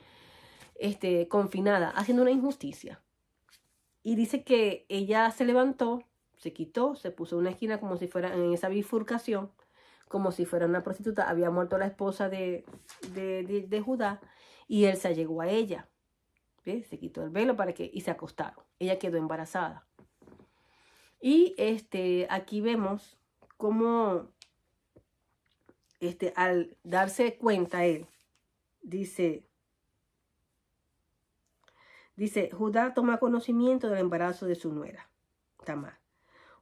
confinada, haciendo una injusticia. Y dice que ella se levantó, se quitó, se puso en una esquina como si fuera en esa bifurcación, como si fuera una prostituta. Había muerto la esposa de Judá y él se allegó a ella. ¿Ves? Se quitó el velo y se acostaron. Ella quedó embarazada. Y aquí vemos cómo al darse cuenta él, dice, Judá toma conocimiento del embarazo de su nuera, Tamar.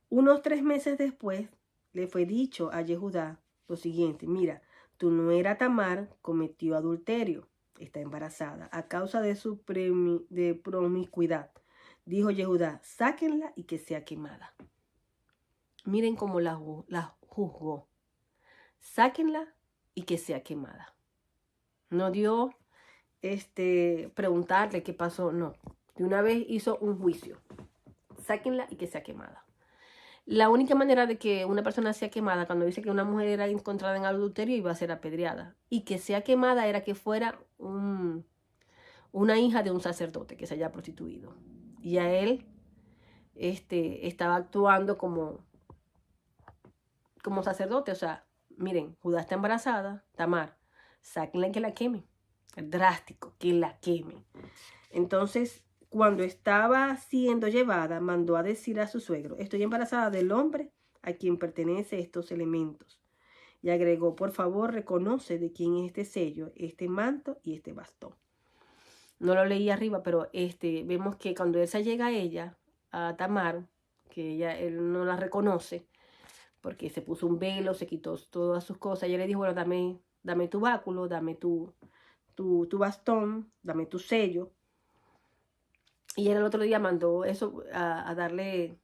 Unos 3 meses después le fue dicho a Yehudá lo siguiente, mira, tu nuera Tamar cometió adulterio, está embarazada a causa de su promiscuidad. Dijo Yehudá, sáquenla y que sea quemada. Miren cómo la juzgó. Sáquenla y que sea quemada. No dio preguntarle qué pasó, no. De una vez hizo un juicio. Sáquenla y que sea quemada. La única manera de que una persona sea quemada, cuando dice que una mujer era encontrada en adulterio, iba a ser apedreada. Y que sea quemada era que fuera una hija de un sacerdote que se haya prostituido. Y a él estaba actuando como sacerdote. O sea, miren, Judá está embarazada, Tamar, sáquenla que la quemen. Drástico, que la quemen. Entonces, cuando estaba siendo llevada, mandó a decir a su suegro: estoy embarazada del hombre a quien pertenece estos elementos. Y agregó: por favor, reconoce de quién es este sello, este manto y este bastón. No lo leí arriba, pero vemos que cuando Elsa llega a ella, a Tamar, que él no la reconoce, porque se puso un velo, se quitó todas sus cosas. Ella le dijo: bueno, dame tu báculo, dame tu bastón, dame tu sello. Y él el otro día mandó eso a darle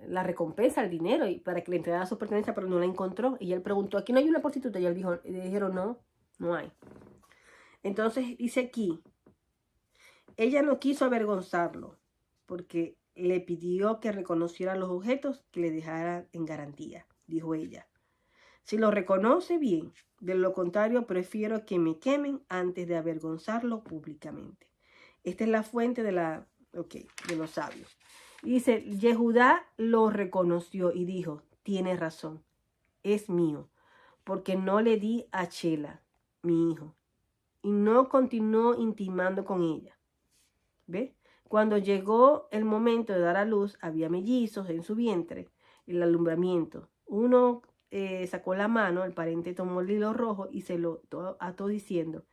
la recompensa, el dinero, y para que le entregara su pertenencia, pero no la encontró. Y él preguntó: ¿aquí no hay una prostituta? Y él dijo, le dijeron: no hay. Entonces dice aquí: ella no quiso avergonzarlo, porque le pidió que reconociera los objetos que le dejaran en garantía. Dijo ella: si lo reconoce, bien; de lo contrario, prefiero que me quemen antes de avergonzarlo públicamente. Esta es la fuente de los sabios. Y dice: Yehudá lo reconoció y dijo: tiene razón, es mío, porque no le di a Chela, mi hijo. Y no continuó intimando con ella. ¿Ve? Cuando llegó el momento de dar a luz, había mellizos en su vientre. El alumbramiento. Uno sacó la mano, el pariente tomó el hilo rojo y se lo ató diciendo: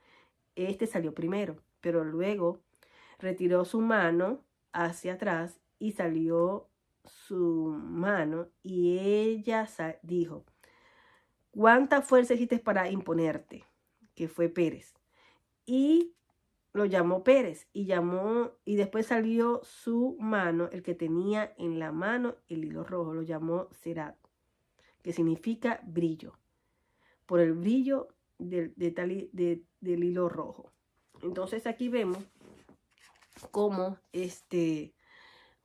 este salió primero. Pero luego retiró su mano hacia atrás y salió su mano, y ella dijo: ¿cuánta fuerza hiciste para imponerte? Que fue Pérez. Y lo llamó Pérez, y después salió su mano, el que tenía en la mano el hilo rojo, lo llamó Serat, que significa brillo, por el brillo del hilo rojo. Entonces aquí vemos cómo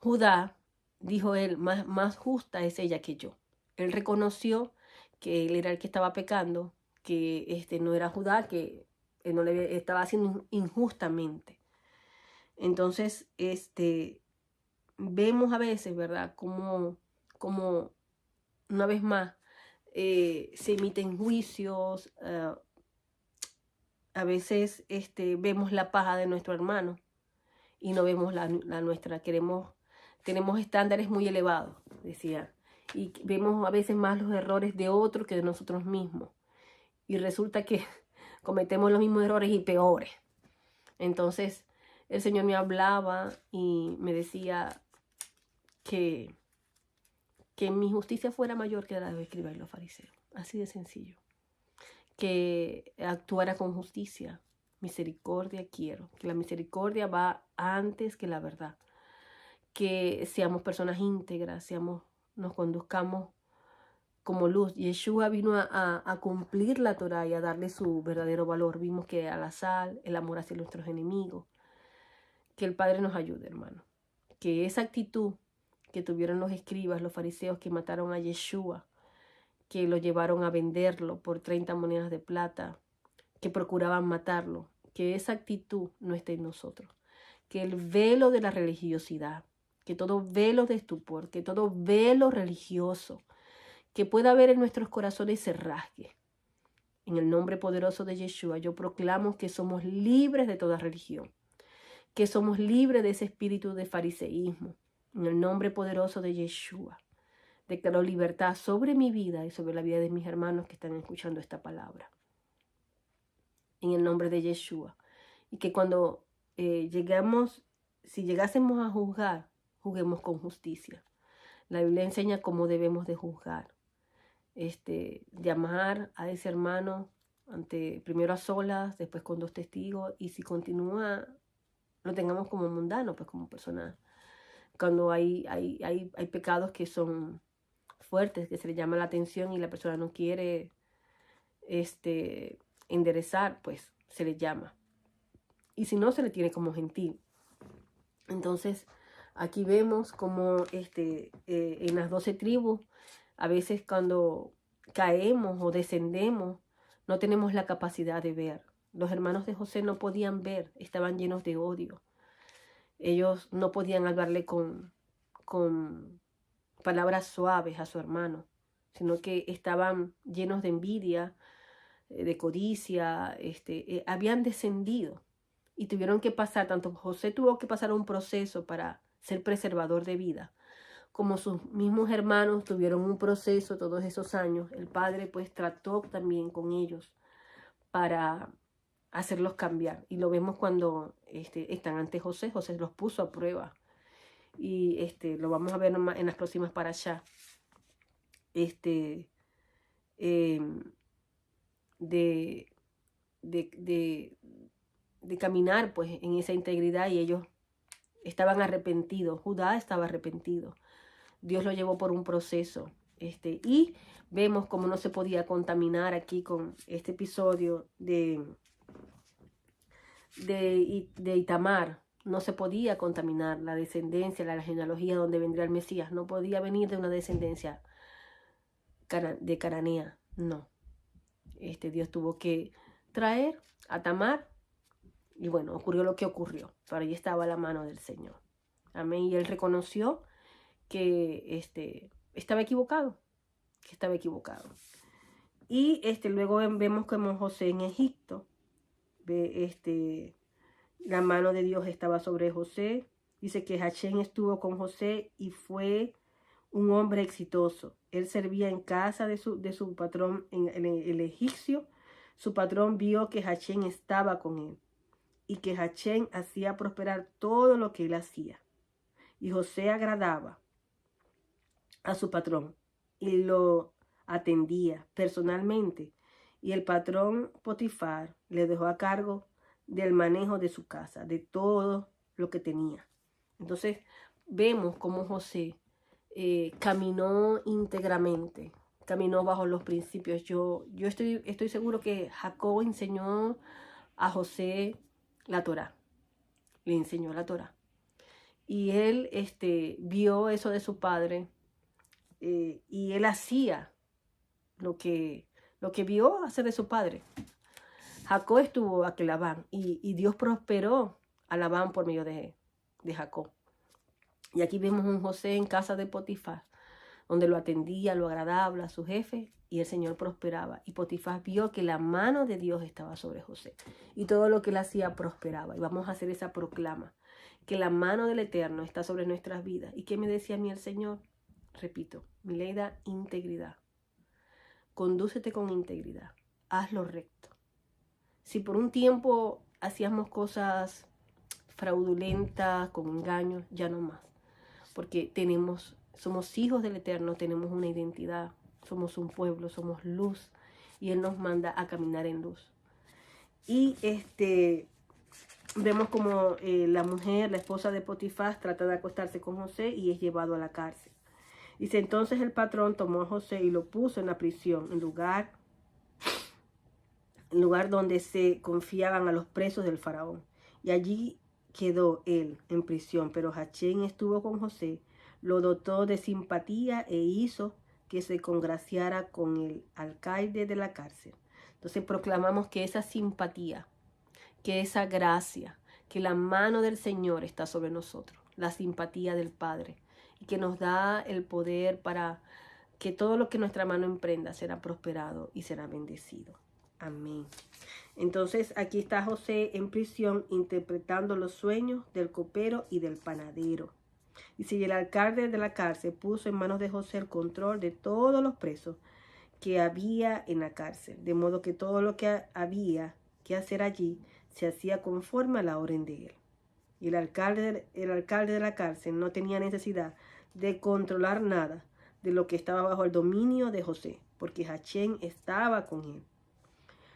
Judá, dijo él, más justa es ella que yo. Él reconoció que él era el que estaba pecando, que no era Judá, que él no le estaba haciendo injustamente. Entonces, vemos a veces, ¿verdad?, como una vez más se emiten juicios. A veces vemos la paja de nuestro hermano y no vemos la nuestra. Tenemos estándares muy elevados, decía, y vemos a veces más los errores de otros que de nosotros mismos. Y resulta que cometemos los mismos errores y peores. Entonces, el Señor me hablaba y me decía que mi justicia fuera mayor que la de los escribas y los fariseos. Así de sencillo. Que actuara con justicia. Misericordia quiero. Que la misericordia va antes que la verdad. Que seamos personas íntegras, nos conduzcamos como luz. Yeshua vino a cumplir la Torah y a darle su verdadero valor. Vimos que a la sal, el amor hacia nuestros enemigos. Que el Padre nos ayude, hermano. Que esa actitud que tuvieron los escribas, los fariseos que mataron a Yeshua, que lo llevaron a venderlo por 30 monedas de plata, que procuraban matarlo, que esa actitud no esté en nosotros. Que el velo de la religiosidad, que todo velo de estupor, que todo velo religioso que pueda haber en nuestros corazones se rasgue. En el nombre poderoso de Yeshua, yo proclamo que somos libres de toda religión, que somos libres de ese espíritu de fariseísmo. En el nombre poderoso de Yeshua, declaro libertad sobre mi vida y sobre la vida de mis hermanos que están escuchando esta palabra. En el nombre de Yeshua. Y que cuando si llegásemos a juzgar, juguemos con justicia. La Biblia enseña cómo debemos de juzgar. Llamar a ese hermano primero a solas, después con 2 testigos, y si continúa, lo tengamos como mundano, pues como persona. Cuando hay pecados que son fuertes, que se le llama la atención y la persona no quiere enderezar, pues se le llama. Y si no, se le tiene como gentil. Entonces, aquí vemos como en las 12 tribus, a veces cuando caemos o descendemos, no tenemos la capacidad de ver. Los hermanos de José no podían ver, estaban llenos de odio. Ellos no podían hablarle con con palabras suaves a su hermano, sino que estaban llenos de envidia, de codicia, habían descendido y tuvieron que pasar, tanto José tuvo que pasar un proceso para ser preservador de vida, como sus mismos hermanos tuvieron un proceso todos esos años. El padre pues trató también con ellos para hacerlos cambiar. Y lo vemos cuando están ante José. José los puso a prueba. Y lo vamos a ver en las próximas parashá. De caminar pues en esa integridad, y ellos estaban arrepentidos. Judá estaba arrepentido. Dios lo llevó por un proceso. Y vemos cómo no se podía contaminar aquí con este episodio de Itamar. No se podía contaminar la descendencia, la genealogía donde vendría el Mesías. No podía venir de una descendencia de cananea. No. Dios tuvo que traer a Tamar. Y bueno, ocurrió lo que ocurrió. Pero ahí estaba la mano del Señor. Amén. Y él reconoció que estaba equivocado. Y luego vemos como José en Egipto. La mano de Dios estaba sobre José. Dice que Hachén estuvo con José y fue un hombre exitoso. Él servía en casa de su patrón, el egipcio. Su patrón vio que Hachén estaba con él y que Hachén hacía prosperar todo lo que él hacía. Y José agradaba a su patrón y lo atendía personalmente. Y el patrón Potifar le dejó a cargo del manejo de su casa, de todo lo que tenía. Entonces vemos cómo José caminó íntegramente, caminó bajo los principios. Yo estoy seguro que Jacob enseñó a José la Torá, le enseñó la Torá. Y él vio eso de su padre, y él hacía lo que vio hacer de su padre. Jacob estuvo a Labán y Dios prosperó a Labán por medio de Jacob. Y aquí vemos un José en casa de Potifar, donde lo atendía, lo agradaba a su jefe, y el Señor prosperaba. Y Potifar vio que la mano de Dios estaba sobre José y todo lo que él hacía prosperaba. Y vamos a hacer esa proclama, que la mano del Eterno está sobre nuestras vidas. ¿Y qué me decía a mí el Señor? Repito, Mileida, integridad. Condúcete con integridad. Haz lo recto. Si por un tiempo hacíamos cosas fraudulentas, con engaños, ya no más. Porque somos hijos del Eterno, tenemos una identidad, somos un pueblo, somos luz, y Él nos manda a caminar en luz. Y vemos como la mujer, la esposa de Potifar, trata de acostarse con José y es llevado a la cárcel. Dice, entonces el patrón tomó a José y lo puso en la prisión, en lugar donde se confiaban a los presos del faraón. Y allí quedó él en prisión, pero Hachén estuvo con José, lo dotó de simpatía e hizo que se congraciara con el alcaide de la cárcel. Entonces proclamamos que esa simpatía, que esa gracia, que la mano del Señor está sobre nosotros, la simpatía del Padre, y que nos da el poder para que todo lo que nuestra mano emprenda será prosperado y será bendecido. Amén. Entonces aquí está José en prisión interpretando los sueños del copero y del panadero. Y si el alcalde de la cárcel puso en manos de José el control de todos los presos que había en la cárcel, de modo que todo lo que había que hacer allí se hacía conforme a la orden de él. Y el alcalde de la cárcel no tenía necesidad de controlar nada de lo que estaba bajo el dominio de José, porque Hachén estaba con él.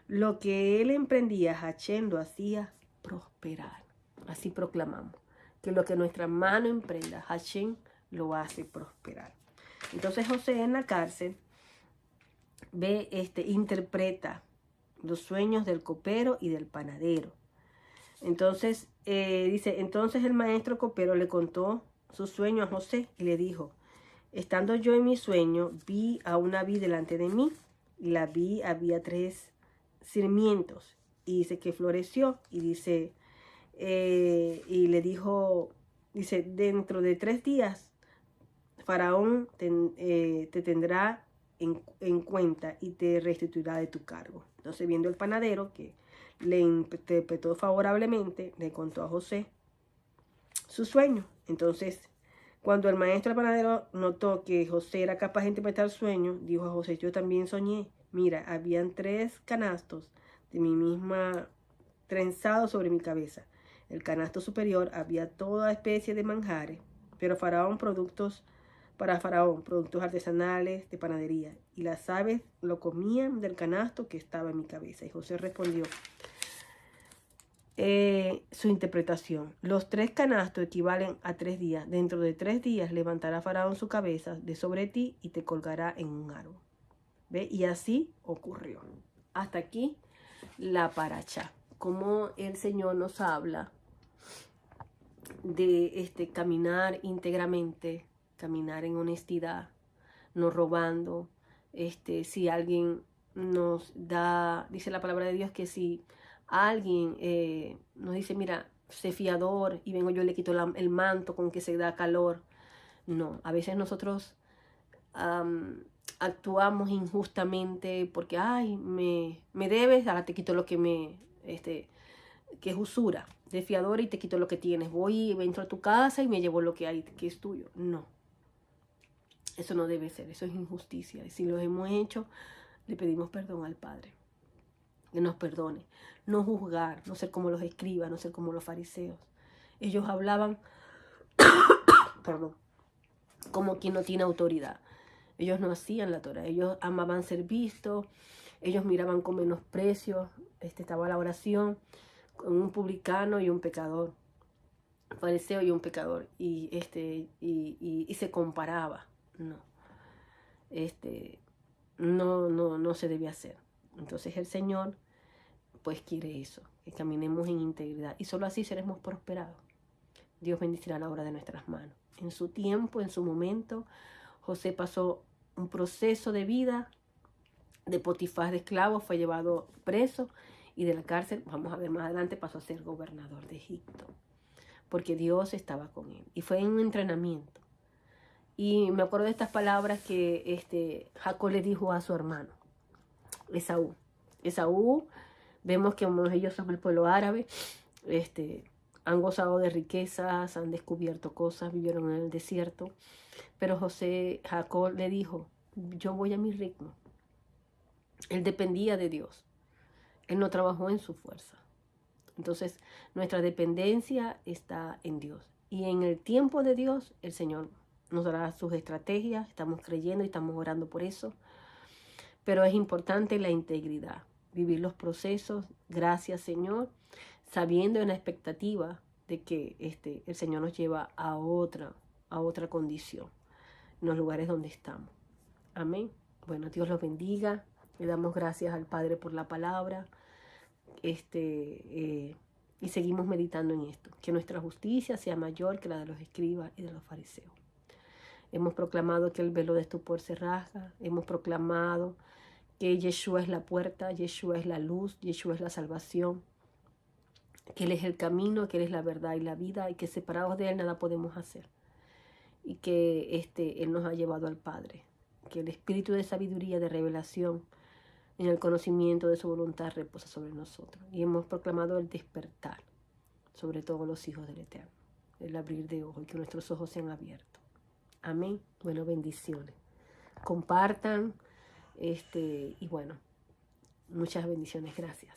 Lo que él emprendía, Hachén lo hacía prosperar. Así proclamamos, que lo que nuestra mano emprenda, Hachén lo hace prosperar. Entonces José en la cárcel interpreta los sueños del copero y del panadero. Entonces dice, entonces el maestro copero le contó su sueño a José y le dijo, estando yo en mi sueño, vi a una vid delante de mí, y la vid había 3 sarmientos, y dice que floreció, y dice, y le dijo, dice, dentro de 3 días Faraón te tendrá en cuenta y te restituirá de tu cargo. Entonces, viendo el panadero que le interpretó favorablemente, le contó a José su sueño. Entonces, cuando el maestro del panadero notó que José era capaz de interpretar sueños, dijo a José: yo también soñé. Mira, habían 3 canastos de mi misma trenzados sobre mi cabeza. El canasto superior había toda especie de manjares, pero para Faraón, productos artesanales de panadería. Y las aves lo comían del canasto que estaba en mi cabeza. Y José respondió su interpretación. Los 3 canastos equivalen a 3 días. Dentro de 3 días levantará Faraón su cabeza de sobre ti y te colgará en un árbol. ¿Ve? Y así ocurrió. Hasta aquí la paracha. Como el Señor nos habla de caminar íntegramente, caminar en honestidad, no robando. Si alguien nos da, dice la palabra de Dios que si alguien nos dice: mira, sé fiador, y vengo yo y le quito el manto con que se da calor. No, a veces nosotros actuamos injustamente porque, ay, me debes, ahora te quito lo que que es usura, de fiador, y te quito lo que tienes. Voy y entro a tu casa y me llevo lo que hay, que es tuyo. No, eso no debe ser, eso es injusticia. Y si lo hemos hecho, le pedimos perdón al Padre, que nos perdone. No juzgar, no ser como los escribas, no ser como los fariseos. Ellos hablaban, perdón, como quien no tiene autoridad. Ellos no hacían la Torah, ellos amaban ser vistos, ellos miraban con menosprecio. Estaba la oración con un publicano y un pecador, un fariseo y un pecador, y se comparaba. No, no se debe hacer. Entonces el Señor pues quiere eso, que caminemos en integridad, y solo así seremos prosperados. Dios bendecirá la obra de nuestras manos. En su tiempo, en su momento, José pasó un proceso de vida de Potifar de esclavo, fue llevado preso, y de la cárcel, vamos a ver más adelante, pasó a ser gobernador de Egipto, porque Dios estaba con él, y fue en un entrenamiento. Y me acuerdo de estas palabras que Jacob le dijo a su hermano Esaú. Vemos que ellos son el pueblo árabe, han gozado de riquezas, han descubierto cosas, vivieron en el desierto. Pero Jacob le dijo: yo voy a mi ritmo. Él dependía de Dios. Él no trabajó en su fuerza. Entonces, nuestra dependencia está en Dios. Y en el tiempo de Dios, el Señor nos dará sus estrategias. Estamos creyendo y estamos orando por eso. Pero es importante la integridad. Vivir los procesos, gracias Señor, sabiendo en la expectativa de que el Señor nos lleva a otra condición en los lugares donde estamos. Amén. Bueno, Dios los bendiga. Le damos gracias al Padre por la palabra. Y seguimos meditando en esto. Que nuestra justicia sea mayor que la de los escribas y de los fariseos. Hemos proclamado que el velo de estupor se rasga. Hemos proclamado que Yeshua es la puerta, Yeshua es la luz, Yeshua es la salvación, que Él es el camino, que Él es la verdad y la vida, y que separados de Él nada podemos hacer. Y que Él nos ha llevado al Padre. Que el espíritu de sabiduría, de revelación, en el conocimiento de su voluntad reposa sobre nosotros. Y hemos proclamado el despertar sobre todos los hijos del Eterno. El abrir de ojos, y que nuestros ojos sean abiertos. Amén. Bueno, bendiciones. Compartan. Y bueno, muchas bendiciones. Gracias.